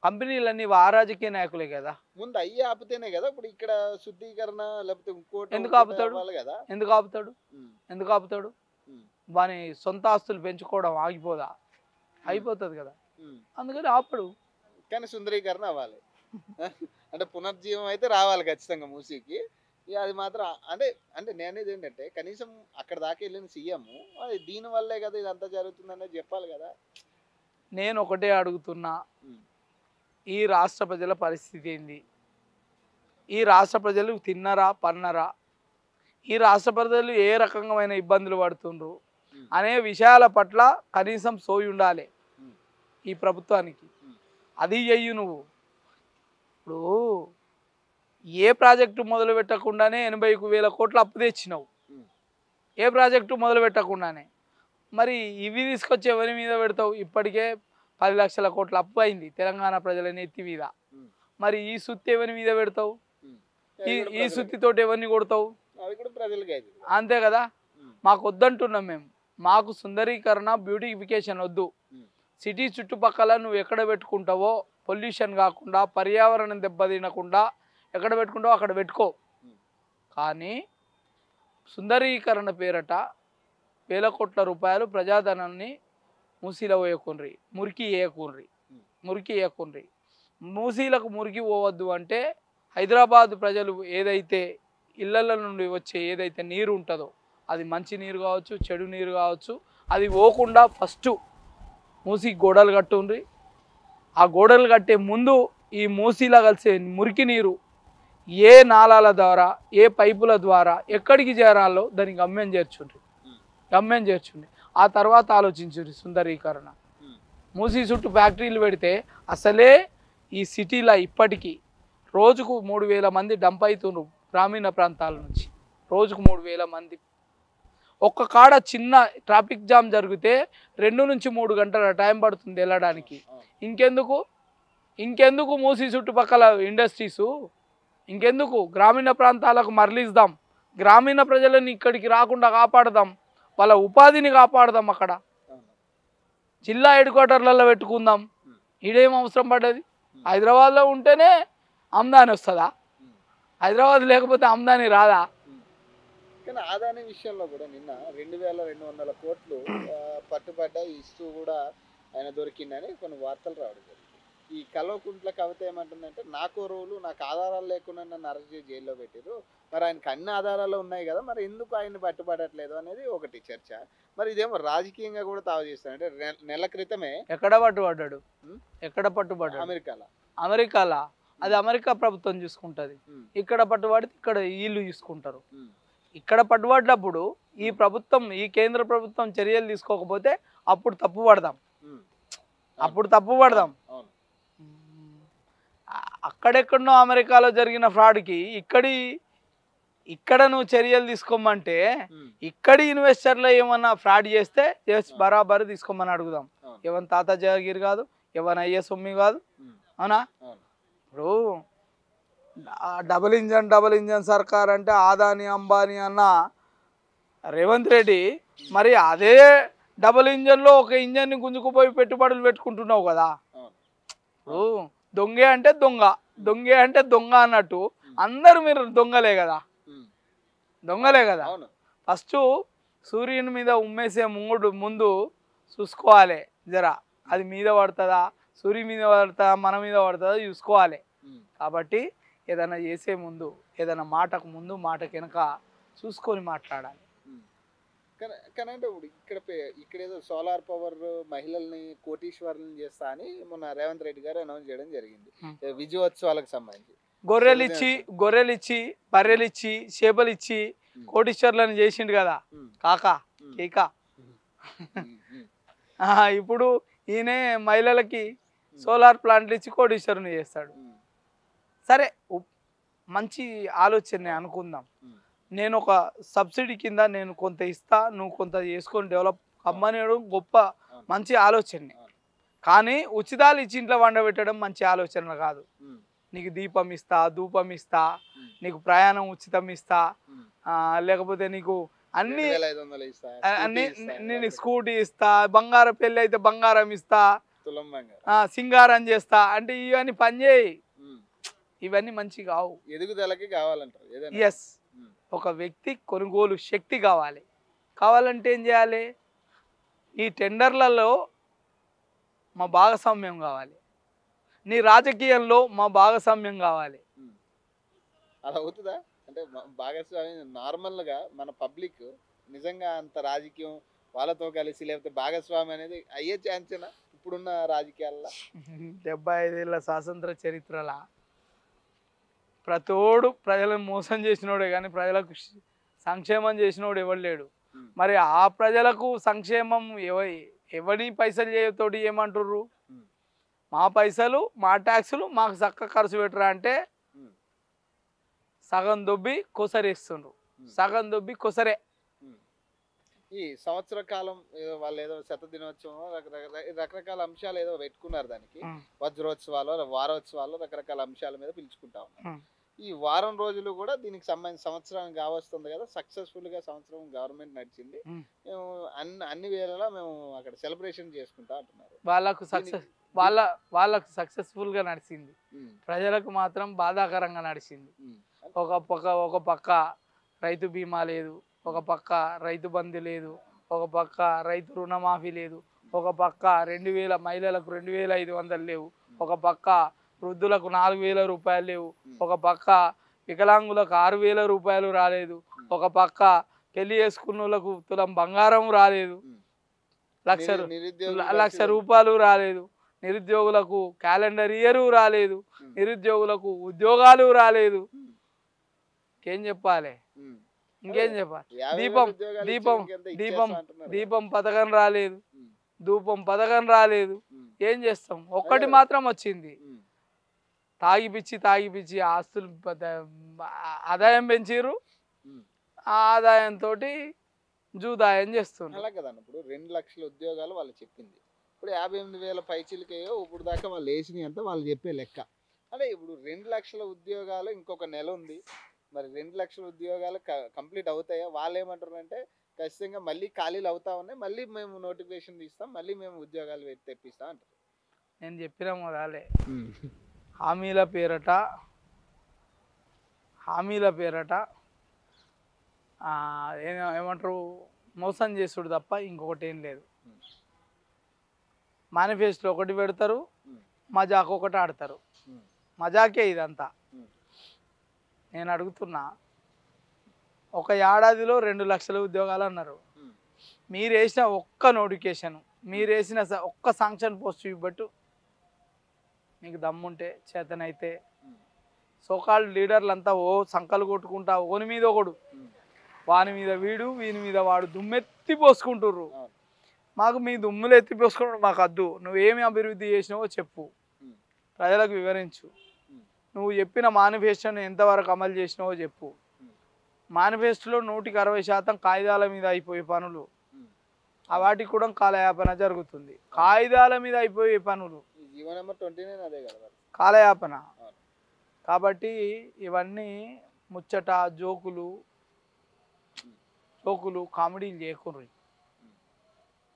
కంపెనీలన్నీ రాజకీయ నాయకులే కదా. ముందు అయ్యి ఆపితేనే కదా ఇప్పుడు ఇక్కడ శుద్ధీకరణ లేకపోతే ఇంకోటి ఎందుకు ఆపుతాడు? కదా. ఎందుకు ఆపుతాడు? ఎందుకు ఆపుతాడు? వాని సొంత ఆస్తులు పెంచుకోవడం ఆగిపోదా? అయిపోతుంది కదా, అందుకని ఆపడు. కానీ సుందరీకరణ అవ్వాలి అంటే పునర్జీవం అయితే రావాలి ఖచ్చితంగా మూసీకి. అది మాత్రం అంటే నేనేది ఏంటంటే కనీసం అక్కడ దాకా వెళ్ళిన సీఎం అది దీనివల్లే కదా ఇదంతా జరుగుతుందనేది చెప్పాలి కదా. నేను ఒకటే అడుగుతున్నా, ఈ రాష్ట్ర ప్రజల పరిస్థితి ఏంది? ఈ రాష్ట్ర ప్రజలు తిన్నరా పన్నరా? ఈ రాష్ట్ర ప్రజలు ఏ రకమైన ఇబ్బందులు పడుతుండ్రు అనే విషయాల పట్ల కనీసం సోయి ఉండాలి ఈ ప్రభుత్వానికి. అది చెయ్యి నువ్వు. ఇప్పుడు ఏ ప్రాజెక్టు మొదలు పెట్టకుండానే 80,000 కోట్ల అప్పు తెచ్చినావు, ఏ ప్రాజెక్టు మొదలు పెట్టకుండానే. మరి ఇవి తీసుకొచ్చి ఎవరి మీద పెడతావు? ఇప్పటికే 10 లక్షల కోట్ల అప్పు అయింది తెలంగాణ ప్రజల నెత్తి మీద. మరి ఈ సుత్తి ఎవరి మీద పెడతావు? ఈ సుత్తితోటి ఎవరిని కొడతావు? అంతే కదా. మాకు వద్దంటున్నాం మేము. మాకు సుందరీకరణ బ్యూటిఫికేషన్ వద్దు. సిటీ చుట్టుపక్కల నువ్వు ఎక్కడ పెట్టుకుంటావో పొల్యూషన్ కాకుండా పర్యావరణం దెబ్బతినకుండా ఎక్కడ పెట్టుకుంటావో అక్కడ పెట్టుకో. కానీ సుందరీకరణ పేరట వేల కోట్ల రూపాయలు ప్రజాధనాన్ని మూసీలో వేయకుండ్రి, మురికి వేయకుండ్రి. మూసీలకు మురికి పోవద్దు అంటే హైదరాబాద్ ప్రజలు ఏదైతే ఇళ్ల నుండి వచ్చే ఏదైతే నీరు ఉంటుందో అది మంచి నీరు కావచ్చు, చెడు నీరు కావచ్చు, అది పోకుండా ఫస్ట్ మూసీకి గోడలు కట్టుండ్రి. ఆ గోడలు కట్టే ముందు ఈ మూసీలో కలిసే మురికి నీరు ఏ నాళాల ద్వారా ఏ పైపుల ద్వారా ఎక్కడికి చేరాలో దానికి గమ్యం చేర్చుండ్రి. ఆ తర్వాత ఆలోచించుండ్రి సుందరీకరణ. మూసీ చుట్టూ ఫ్యాక్టరీలు పెడితే అసలే ఈ సిటీలో ఇప్పటికీ రోజుకు 3,000 మంది డంప్ అవుతుండ్రు గ్రామీణ ప్రాంతాల నుంచి. రోజుకు 3,000 మంది. ఒక్క కాడ చిన్న ట్రాఫిక్ జామ్ జరిగితే 2 నుంచి 3 గంటల టైం పడుతుంది వెళ్ళడానికి. ఇంకెందుకు మూసీ చుట్టుపక్కల ఇండస్ట్రీసు? ఇంకెందుకు? గ్రామీణ ప్రాంతాలకు మరలిద్దాం, గ్రామీణ ప్రజలను ఇక్కడికి రాకుండా కాపాడదాం, వాళ్ళ ఉపాధిని కాపాడదాం. అక్కడ జిల్లా హెడ్ క్వార్టర్లలో పెట్టుకుందాం. ఈడేం అవసరం పడ్డది? హైదరాబాద్లో ఉంటేనే ఆమ్దాని వస్తుందా? హైదరాబాద్ లేకపోతే ఆమ్దాని రాదా? కానీ ఆదాని విషయంలో కూడా నిన్న 2,200 కోట్లు పట్టుబడ్డ ఇస్తూ కూడా ఆయన దొరికిందని కొన్ని వార్తలు రావడం జరిగింది. ఈ కల్వకుంట్ల కవిత ఏమంటుందంటే నాకో రోజులు నాకు ఆధారాలు లేకుండా నన్ను అరెస్ట్ చేసి జైల్లో పెట్టారు, మరి ఆయనకు అన్ని ఆధారాలు ఉన్నాయి కదా, మరి ఎందుకు ఆయన్ని పట్టుబడట్లేదు అనేది ఒకటి చర్చ. మరి ఇదేమో రాజకీయంగా కూడా తావు చేస్తాను. అంటే నెల క్రితమే ఎక్కడ పట్టుబడ్డాడు? అమెరికాలా? అది అమెరికా ప్రభుత్వం చూసుకుంటది. ఇక్కడ పట్టుబడితే ఇక్కడ వీళ్ళు చూసుకుంటారు. ఇక్కడ పట్టుబడ్డప్పుడు ఈ ప్రభుత్వం, ఈ కేంద్ర ప్రభుత్వం చర్యలు తీసుకోకపోతే అప్పుడు తప్పు పడదాం. అక్కడెక్కడనో అమెరికాలో జరిగిన ఫ్రాడ్కి ఇక్కడ నువ్వు చర్యలు తీసుకోమంటే ఇక్కడి ఇన్వెస్టర్లు ఏమన్నా ఫ్రాడ్ చేస్తే బరాబర్ తీసుకోమని అడుగుదాం. ఎవరి తాత జాగీర్ కాదు, ఎవరి అయ్యే సొమ్మి కాదు, అవునా? ఇప్పుడు డబుల్ ఇంజన్ సర్కార్ అంటే ఆదాని అంబానీ అన్న రేవంత్ రెడ్డి, మరి అదే డబుల్ ఇంజన్లో ఒక ఇంజన్ని గుంజుకుపోయి పెట్టుబడులు పెట్టుకుంటున్నావు కదా. ఇప్పుడు దొంగే అంటే దొంగ అన్నట్టు అందరూ మీరు దొంగలే కదా. ఫస్ట్ సూర్యుని మీద ఉమ్మేసే ముందు చూసుకోవాలి జరా, అది మీద పడుతుందా, సూర్యు మీద పడుతుందా, మన మీద పడుతుందా చూసుకోవాలి. కాబట్టి ఏదైనా చేసే ముందు, ఏదైనా మాటకు ముందు మాటకు వెనక చూసుకొని మాట్లాడాలి. కానీ అంటే ఇప్పుడు ఇక్కడ ఏదో సోలార్ పవర్ మహిళల్ని కోటీశ్వరులను చేస్తా అని మొన్న రేవంత్ రెడ్డి గారు అనౌన్స్ చేయడం జరిగింది విజయోత్సవాలకు సంబంధించి. గొర్రెలు ఇచ్చి బర్రెలు ఇచ్చి చేపలు ఇచ్చి కోటీశ్వర్లను చేసిండు కదా కాకా కేక. ఇప్పుడు ఈయన మహిళలకి సోలార్ ప్లాంట్లు ఇచ్చి కోటీశ్వరుని చేస్తాడు. సరే మంచి ఆలోచన అనుకుందాం. నేను ఒక సబ్సిడీ కింద నేను కొంత ఇస్తా, నువ్వు కొంత చేసుకొని డెవలప్ కమ్మనేయడం గొప్ప మంచి ఆలోచనే. కానీ ఉచితాలు ఇచ్చి ఇంట్లో వండబెట్టడం మంచి ఆలోచన కాదు. నీకు దీపం ఇస్తా, ధూపం ఇస్తా, నీకు ప్రయాణం ఉచితం ఇస్తా, లేకపోతే నీకు అన్ని నేను స్కూటీ ఇస్తా, బంగారం పెళ్ళి అయితే బంగారం ఇస్తా, సింగారం చేస్తా అంటే ఇవన్నీ పని చేయి. ఇవన్నీ మంచి కావు, ఎదుగుదలకి కావాలంటారు. ఎస్, ఒక వ్యక్తి కొనుగోలు శక్తి కావాలంటే ఏం చేయాలి? ఈ టెండర్లలో మా భాగస్వామ్యం కావాలి, నీ రాజకీయంలో మా భాగస్వామ్యం కావాలి. అలా అవుతుందా? అంటే భాగస్వామ్యం నార్మల్గా మన పబ్లిక్ నిజంగా అంత రాజకీయం వాళ్ళతో కలిసి లేకపోతే భాగస్వామి అనేది అయ్యే ఛాన్సేనా ఇప్పుడున్న రాజకీయాల్లో? 75 ఏళ్ళ స్వాతంత్ర చరిత్రలా ప్రతోడు ప్రజలను మోసం చేసినోడే కానీ ప్రజలకు సంక్షేమం చేసినోడు ఎవడు లేడు. మరి ఆ ప్రజలకు సంక్షేమం ఎవరి పైసలు చేయతోటి ఏమంటుర్రు? మా పైసలు మా ట్యాక్సులు మాకు చక్క ఖర్చు పెట్టరా అంటే సగం దొబ్బి కొసరేస్తుండ్రు, సగం దొబ్బి కొసరే. ఈ సంవత్సర కాలం వాళ్ళు ఏదో శత దినోత్సవం రకరకాల అంశాలు ఏదో పెట్టుకున్నారు, దానికి వజ్రోత్సవాలు వారోత్సవాలు రకరకాల అంశాల మీద పిలుచుకుంటా ఉన్నారు. ఈ వారం రోజులు కూడా దీనికి సంబంధించి సంవత్సరం కావస్తుంది కదా, సక్సెస్ఫుల్ గా సంవత్సరం గవర్నమెంట్ నడిచింది, మేము అన్ని వేళలా మేము అక్కడ సెలబ్రేషన్ చేసుకుంటా అంటున్నారు. వాళ్ళకు సక్సెస్ఫుల్ గా నడిచింది, ప్రజలకు మాత్రం బాధాకరంగా నడిచింది. ఒక పక్క రైతు బీమా లేదు, ఒక పక్క రైతు బంధు లేదు, ఒక పక్క రైతు రుణమాఫీ లేదు, ఒక పక్క 2000 మహిళలకు 2500 లేవు, ఒక పక్క వృద్ధులకు 4000 రూపాయలు లేవు, ఒక పక్క వికలాంగులకు 6000 రూపాయలు రాలేదు, ఒక పక్క పెళ్లి చేసుకున్న వాళ్ళకు తులం బంగారం రాలేదు, లక్ష రూపాయలు రాలేదు, నిరుద్యోగులకు క్యాలెండర్ ఇయర్ రాలేదు, నిరుద్యోగులకు ఉద్యోగాలు రాలేదు. ఇంకేం చెప్పాలి? దీపం పథకం రాలేదు, ధూపం పథకం రాలేదు. ఏం చేస్తాం? ఒక్కటి మాత్రం వచ్చింది, తాగిపిచ్చి ఆస్తులు ఆదాయం పెంచిర్రు, ఆ ఆదాయంతో జూదాయం చేస్తున్నారు. అలా కదా. ఇప్పుడు 2 లక్షల ఉద్యోగాలు వాళ్ళు చెప్పింది, ఇప్పుడు 58,000 పైచీలకేయో ఇప్పుడు దాకా వాళ్ళు వేసినాయి అంతా వాళ్ళు చెప్పే లెక్క. అంటే ఇప్పుడు 2 లక్షల ఉద్యోగాలు ఇంకొక నెల ఉంది, మరి 2 లక్షల ఉద్యోగాలు కంప్లీట్ అవుతాయా? వాళ్ళు ఏమంటారంటే ఖచ్చితంగా మళ్ళీ ఖాళీలు అవుతా ఉన్నాయి, మళ్ళీ మేము నోటిఫికేషన్ తీస్తాం, మళ్ళీ మేము ఉద్యోగాలు తెప్పిస్తాం అంటారు. నేను చెప్పిన మొదలే హామీల పేరట ఏమంటారు, మోసం చేసుడు తప్ప ఇంకొకటి ఏం లేదు. మేనిఫెస్టో ఒకటి పెడతారు, మజాక్ ఒకటి ఆడతారు. మజాకే ఇదంతా. నేను అడుగుతున్నా, ఒక ఏడాదిలో 2 లక్షల ఉద్యోగాలు అన్నారు. మీరు వేసిన ఒక్క నోటిఫికేషన్, మీరు వేసిన ఒక్క శాంక్షన్ పోస్ట్ ఇవ్వబట్టు, మీకు దమ్ముంటే చేతనైతే సోకాల్డ్ లీడర్లంతా ఓ సంకలు కొట్టుకుంటా ఓని మీద ఒకడు, వాని మీద వీడు, వీని మీద వాడు దుమ్మెత్తి పోసుకుంటుర్రు. మాకు మీ దుమ్ములు ఎత్తి పోసుకుంటారు మాకు వద్దు. నువ్వేమి అభివృద్ధి చేసినావో చెప్పు, ప్రజలకు వివరించు. నువ్వు చెప్పిన మేనిఫెస్టోను ఎంతవరకు అమలు చేసినావో చెప్పు. మేనిఫెస్టోలో 160% కాగితాల మీద అయిపోయే పనులు, వాటికి కూడా కాలయాపన జరుగుతుంది. కాగితాల మీద అయిపోయే పనులు కాలయాపన. కాబట్టి ఇవన్నీ ముచ్చట జోకులు కామెడీలు చేయకుర్రి,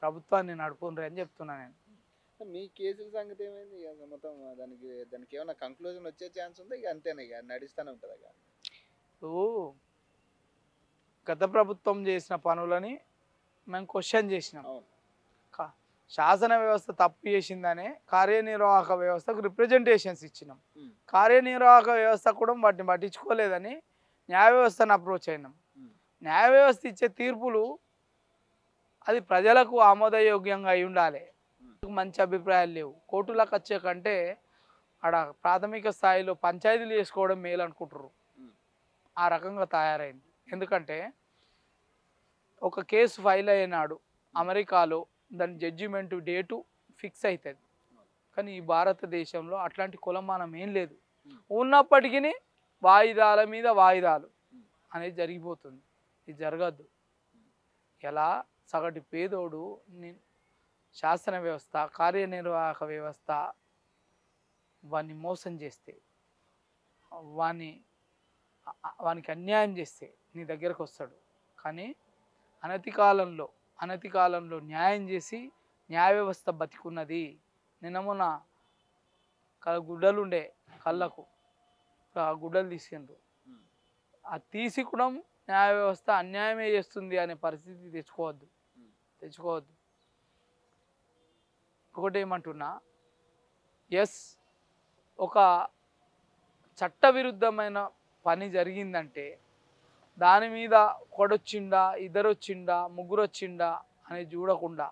ప్రభుత్వాన్ని నడుపుండ్రి అని చెప్తున్నా నేను. మీ కేసుల సంగతి ఏమైంది? మొత్తం దానికి ఏమైనా కంక్లూజన్ వచ్చే ఛాన్స్ ఉంది? ఇక అంతేనా, ఇక నడుస్తూనే ఉంటుంది? గత ప్రభుత్వం చేసిన పనులని మేము క్వశ్చన్ చేసినాం. శాసన వ్యవస్థ తప్పు చేసిందనే కార్యనిర్వాహక వ్యవస్థకు రిప్రజెంటేషన్స్ ఇచ్చినాం. కార్యనిర్వాహక వ్యవస్థ కూడా వాటిని పట్టించుకోలేదని న్యాయ వ్యవస్థను అప్రోచ్ అయినాం. న్యాయ వ్యవస్థ ఇచ్చే తీర్పులు అది ప్రజలకు ఆమోదయోగ్యంగా అయి ఉండాలి. మంచి అభిప్రాయాలు లేవు. కోర్టులకు వచ్చే కంటే ఆడ ప్రాథమిక స్థాయిలో పంచాయతీలు చేసుకోవడం మేలు అనుకుంటారు. ఆ రకంగా తయారైంది. ఎందుకంటే ఒక కేసు ఫైల్ అయినాడు అమెరికాలో, దాని జడ్జిమెంట్ డేటు ఫిక్స్ అవుతుంది. కానీ ఈ భారతదేశంలో అట్లాంటి కులమానం ఏం లేదు. ఉన్నప్పటికీ వాయిదాల మీద వాయిదాలు అనేది జరిగిపోతుంది. ఇది జరగద్దు. ఎలా సగటు పేదోడు శాసన వ్యవస్థ, కార్యనిర్వాహక వ్యవస్థ వాన్ని మోసం చేస్తే, వానికి అన్యాయం చేస్తే నీ దగ్గరకు వస్తాడు. కానీ అనతి కాలంలో న్యాయం చేసి న్యాయ వ్యవస్థ బతికున్నది. నిన్నమున గుడ్డలుండే కళ్ళకు ఆ గుడ్డలు తీసిండ్రు. ఆ తీసి కూడా న్యాయ వ్యవస్థ అన్యాయమే చేస్తుంది అనే పరిస్థితి తెచ్చుకోవద్దు. ఒకటి ఏమంటున్నా, ఎస్, ఒక చట్టవిరుద్ధమైన పని జరిగిందంటే దాని మీద ఒకడొచ్చిండా, ఇద్దరు వచ్చిండా, ముగ్గురు వచ్చిండా అనేది చూడకుండా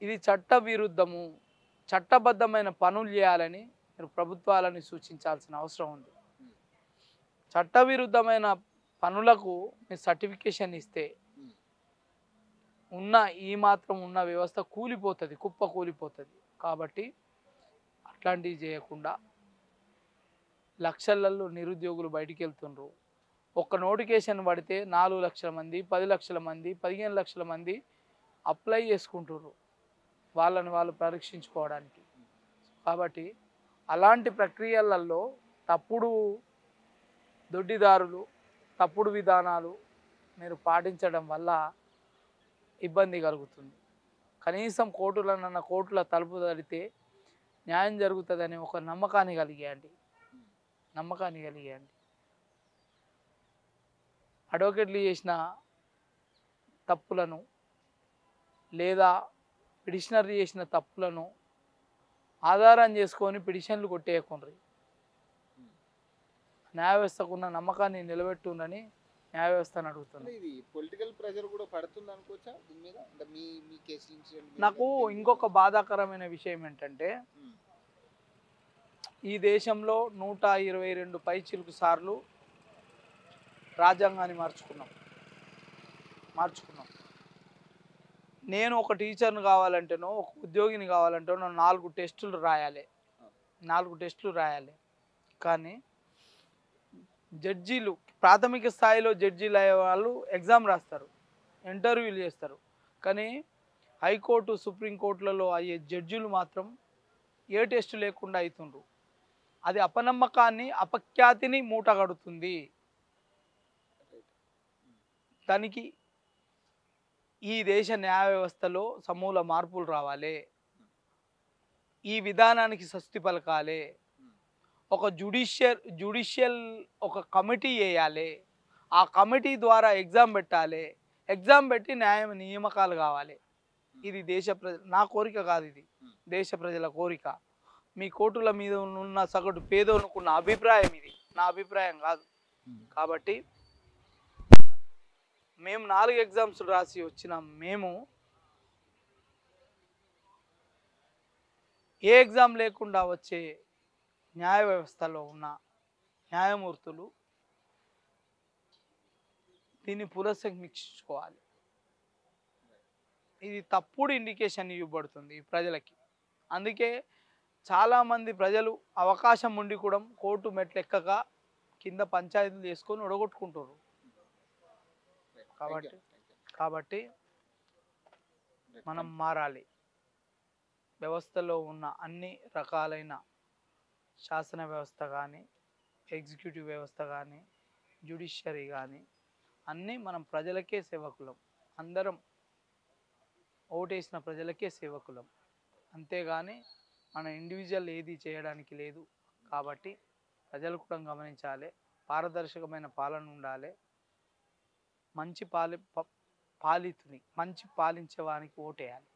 ఇది చట్టవిరుద్ధము, చట్టబద్ధమైన పనులు చేయాలని మీరు ప్రభుత్వాలని సూచించాల్సిన అవసరం ఉంది. చట్టవిరుద్ధమైన పనులకు మీరు సర్టిఫికేషన్ ఇస్తే ఈ మాత్రం ఉన్న వ్యవస్థ కూలిపోతుంది, కుప్ప కూలిపోతుంది. కాబట్టి అట్లాంటివి చేయకుండా లక్షలలో నిరుద్యోగులు బయటికి వెళ్తుండ్రు. ఒక్క నోటిఫికేషన్ పడితే 4 లక్షల మంది, 10 లక్షల మంది, 15 లక్షల మంది అప్లై చేసుకుంటున్నారు వాళ్ళని వాళ్ళు పరీక్షించుకోవడానికి. కాబట్టి అలాంటి ప్రక్రియలలో తప్పుడు దొడ్డిదారులు, తప్పుడు విధానాలు మీరు పాటించడం వల్ల ఇబ్బంది కలుగుతుంది. కనీసం కోర్టుల తలుపు తడితే న్యాయం జరుగుతుందనే ఒక నమ్మకాన్ని కలిగేయండి. అడ్వకేట్లు చేసిన తప్పులను లేదా పిటిషనర్ చేసిన తప్పులను ఆధారం చేసుకొని పిటిషన్లు కొట్టేయకుండ్రి. న్యాయ వ్యవస్థకున్న నమ్మకాన్ని నిలబెట్టుందని న్యాయ వ్యవస్థను అడుగుతుంది. ఇది పొలిటికల్ ప్రెషర్ కూడా పడుతుంది అనుకోవచ్చా దీని మీద? అంటే మీ కేసు ఇన్సిడెంట్ నాకు ఇంకొక బాధాకరమైన విషయం ఏంటంటే, ఈ దేశంలో 122 పైచిలుకు సార్లు రాజ్యాంగాన్ని మార్చుకున్నాం. నేను ఒక టీచర్ని కావాలంటేనో, ఒక ఉద్యోగిని కావాలంటేనో 4 టెస్టులు రాయాలి. కానీ జడ్జీలు, ప్రాథమిక స్థాయిలో జడ్జీలు అయ్యే వాళ్ళు ఎగ్జామ్ రాస్తారు, ఇంటర్వ్యూలు చేస్తారు. కానీ హైకోర్టు, సుప్రీంకోర్టులలో అయ్యే జడ్జీలు మాత్రం ఏ టెస్టు లేకుండా అవుతుండ్రు. అది అపనమ్మకాన్ని, అపఖ్యాతిని మూటగడుతుంది. దానికి ఈ దేశ న్యాయ వ్యవస్థలో సమూల మార్పులు రావాలి. ఈ విధానానికి స్వస్తి పలకాలి. ఒక జ్యుడిషియల్ ఒక కమిటీ వేయాలి. ఆ కమిటీ ద్వారా ఎగ్జామ్ పెట్టాలి. ఎగ్జామ్ పెట్టి నియామకాలు కావాలి. ఇది నా కోరిక కాదు, ఇది దేశ ప్రజల కోరిక. మీ కోర్టుల మీద ఉన్న సగటు పేదోనుకున్న అభిప్రాయం ఇది, నా అభిప్రాయం కాదు. కాబట్టి మేము 4 ఎగ్జామ్స్ రాసి వచ్చిన మేము ఏ ఎగ్జామ్ లేకుండా వచ్చే న్యాయ వ్యవస్థలో ఉన్న న్యాయమూర్తులు దీన్ని పునఃసమీక్షించుకోవాలి. ఇది తప్పుడు ఇండికేషన్ ఇవ్వబడుతుంది ప్రజలకి. అందుకే చాలామంది ప్రజలు అవకాశం ఉండి కూడా కోర్టు మెట్లెక్కక కింద పంచాయతీలు చేసుకొని ఒడగొట్టుకుంటారు. కాబట్టి మనం మారాలి. వ్యవస్థలో ఉన్న అన్ని రకాలైన శాసన వ్యవస్థ కానీ, ఎగ్జిక్యూటివ్ వ్యవస్థ కానీ, జ్యుడిషియరీ కానీ అన్నీ మనం ప్రజలకే సేవకులం. అందరం ఓటేసిన ప్రజలకే సేవకులం. అంతేగాని మన ఇండివిజువల్ ఏది చేయడానికి లేదు. కాబట్టి ప్రజలు కూడా గమనించాలి. పారదర్శకమైన పాలన ఉండాలి. మంచి పాలితుని, మంచి పాలించే వానికి ఓటేయాలి.